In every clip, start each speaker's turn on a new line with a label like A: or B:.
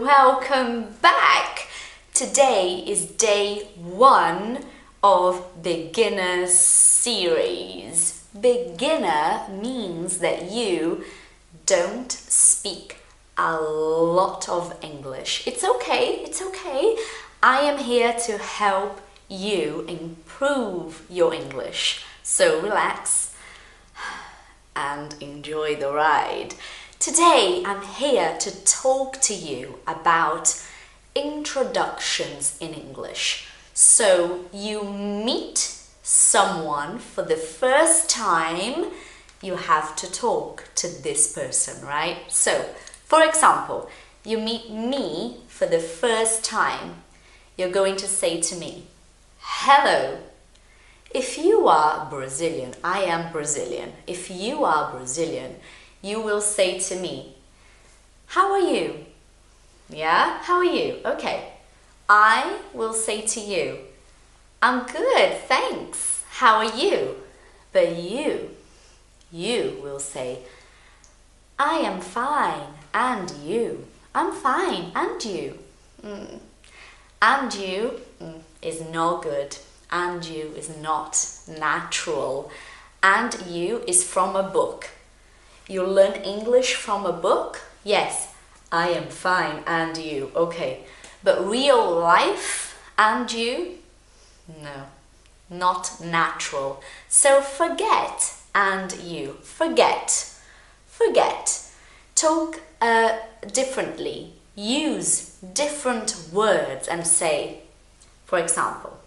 A: welcome back! Today is day 1 of beginner series. Beginner means that you don't speak a lot of English. It's okay. I am here to help you improve your English. So relax and enjoy the ride. Today I'm here to talk to you about introductions in English. So you meet someone for the first time, you have to talk to this person, right? So, for example, you meet me for the first time. You're going to say to me, hello. If you are Brazilian, I am Brazilian. If you are Brazilian, you will say to me, how are you? Yeah, how are you? Okay. I will say to you, I'm good, thanks. How are you? But you will say, I am fine, and you? I'm fine, and you? And you is not good. And you is not natural. And you is from a book. You learn English from a book? Yes, I am fine, and you? Okay. But real life, and you? No, not natural. So forget and you. Forget. Talk differently. Use different words and say, for example,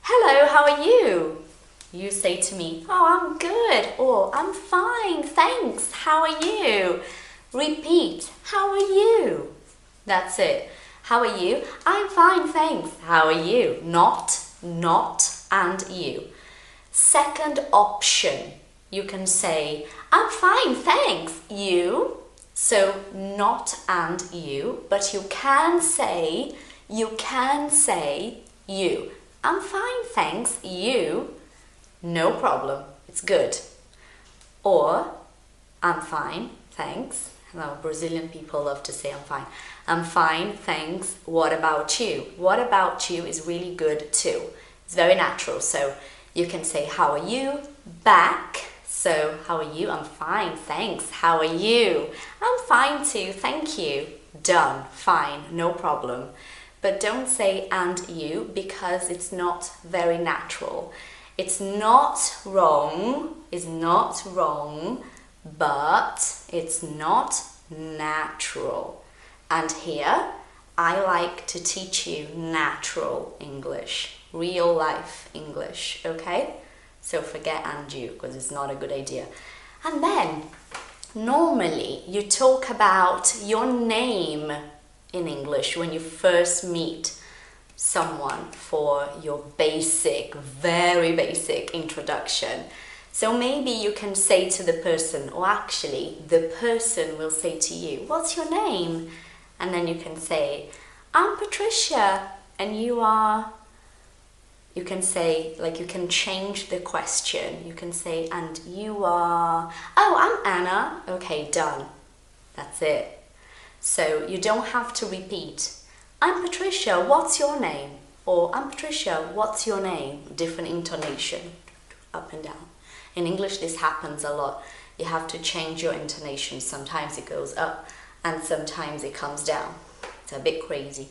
A: hello, how are you? You say to me, oh, I'm good, or I'm fine, thanks, how are you? Repeat, how are you? That's it. How are you? I'm fine, thanks. How are you? Not, and you. Second option, you can say, I'm fine, thanks. You. So not and you, but you can say you. I'm fine, thanks. You. No problem. It's good. Or I'm fine, thanks. Hello, Brazilian people love to say I'm fine. I'm fine, thanks. What about you? What about you is really good too. It's very natural. So you can say, how are you? Back. So how are you? I'm fine, thanks. How are you? I'm fine too, thank you. Done. Fine, no problem. But don't say and you because it's not very natural. It's not wrong, but it's not natural. And here, I like to teach you natural English, real life English, okay? So forget and you, because it's not a good idea. And then, normally, you talk about your name in English when you first meet someone for your very basic introduction. So maybe you can say to the person, or actually the person will say to you, what's your name? And then you can say, I'm Patricia, and you are... You can say, like you can change the question. You can say, and you are... Oh, I'm Anna. Okay, done. That's it. So you don't have to repeat. I'm Patricia, what's your name? Or I'm Patricia, what's your name? Different intonation, up and down. In English, this happens a lot. You have to change your intonation. Sometimes it goes up and sometimes it comes down. It's a bit crazy.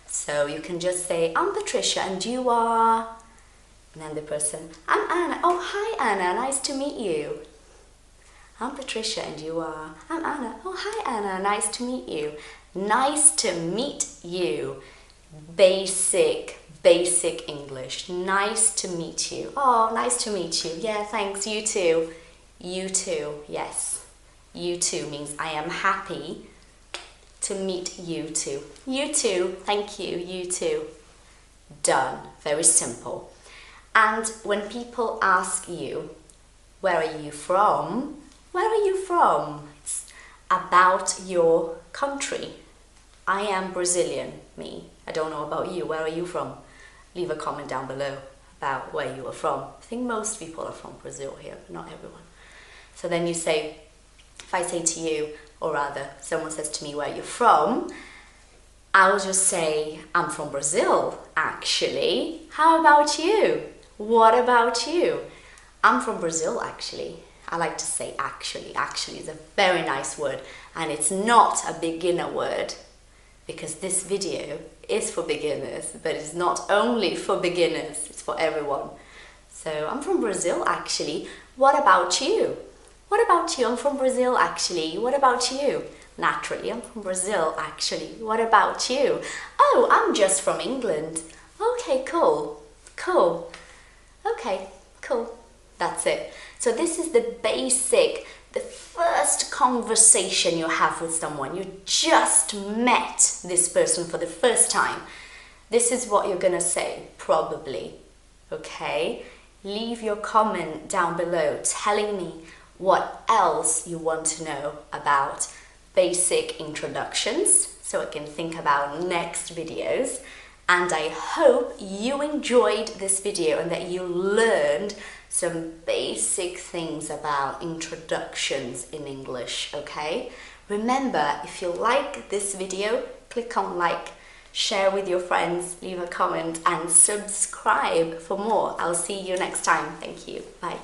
A: So you can just say, I'm Patricia and you are... And then the person, I'm Anna. Oh, hi Anna, nice to meet you. I'm Patricia and you are... I'm Anna. Oh, hi Anna, nice to meet you. Nice to meet you. Basic English. Nice to meet you. Oh, nice to meet you. Yeah, thanks. You too. You too. Yes. You too means I am happy to meet you too. You too. Thank you. You too. Done. Very simple. And when people ask you, where are you from? Where are you from? It's about your country. I am Brazilian, me. I don't know about you. Where are you from? Leave a comment down below about where you are from. I think most people are from Brazil here, but not everyone. So then you say, if I say to you, or rather, someone says to me, where are you from? I'll just say, I'm from Brazil, actually. How about you? What about you? I'm from Brazil, actually. I like to say actually. Actually is a very nice word, and it's not a beginner word because this video is for beginners, but it's not only for beginners, it's for everyone. So I'm from Brazil, actually. What about you? What about you? I'm from Brazil, actually. What about you? Naturally, I'm from Brazil, actually. What about you? Oh, I'm just from England. Okay, cool. Cool. Okay, cool. That's it. So this is the basic, the first conversation you have with someone. You just met this person for the first time. This is what you're gonna say, probably. Okay? Leave your comment down below telling me what else you want to know about basic introductions so I can think about next videos. And I hope you enjoyed this video and that you learned some basic things about introductions in English, okay? Remember, if you like this video, click on like, share with your friends, leave a comment and subscribe for more. I'll see you next time. Thank you. Bye.